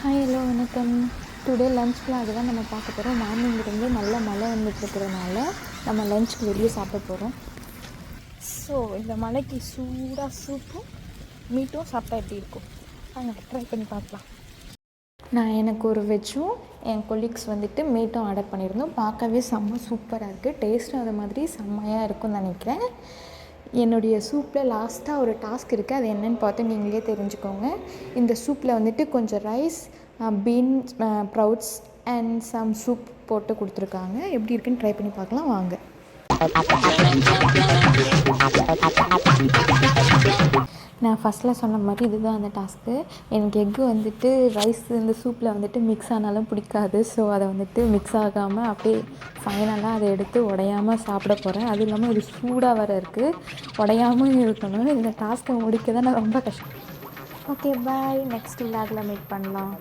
Hi hello வணக்கம். Today lunch vlog தான் நம்ம பார்க்க போகிறோம். மார்னிங்லேருந்து நல்ல மழை வந்துட்டுருக்கிறதுனால நம்ம லஞ்சுக்கு வெளியே சாப்பிட போகிறோம். ஸோ இந்த மழைக்கு சூடாக சூப்பும் மீட்டும் சாப்பிட்டா எப்படி இருக்கும் வாங்க ட்ரை பண்ணி பார்க்கலாம். நான் எனக்கு ஒரு வெஜ்ஜும் என் கொலீக்ஸ் வந்துட்டு மீட்டும் ஆர்டர் பண்ணியிருந்தோம். பார்க்கவே செம்ம சூப்பராக இருக்குது. டேஸ்ட்டும் அது மாதிரி செம்மையாக இருக்கும்னு நினைக்கிறேன். என்னுடைய சூப்பில் லாஸ்ட்டாக ஒரு டாஸ்க் இருக்குது. அது என்னென்னு பார்த்து நீங்களே தெரிஞ்சுக்கோங்க. இந்த சூப்பில் வந்துட்டு கொஞ்சம் rice, beans, sprouts and some soup போட்டு கொடுத்துருக்காங்க. எப்படி இருக்குன்னு ட்ரை பண்ணி பார்க்கலாம் வாங்க. நான் ஃபஸ்ட்டில் சொன்ன மாதிரி இதுதான் அந்த டாஸ்க்கு. எனக்கு எக்கு வந்துட்டு ரைஸ் இந்த சூப்பில் வந்துட்டு மிக்ஸ் ஆனாலும் பிடிக்காது. ஸோ அதை வந்துட்டு மிக்ஸ் ஆகாமல் அப்படியே ஃபைனலாக அதை எடுத்து உடையாமல் சாப்பிட போகிறேன். அதுவும் இல்லாமல் இது சூடாக வர இருக்குது, உடையாமல் இருக்கணும். இந்த டாஸ்க்கை முடிக்க தான் நான் ரொம்ப கஷ்டம். ஓகே பாய், நெக்ஸ்ட் விளாகில் மீட் பண்ணலாம்.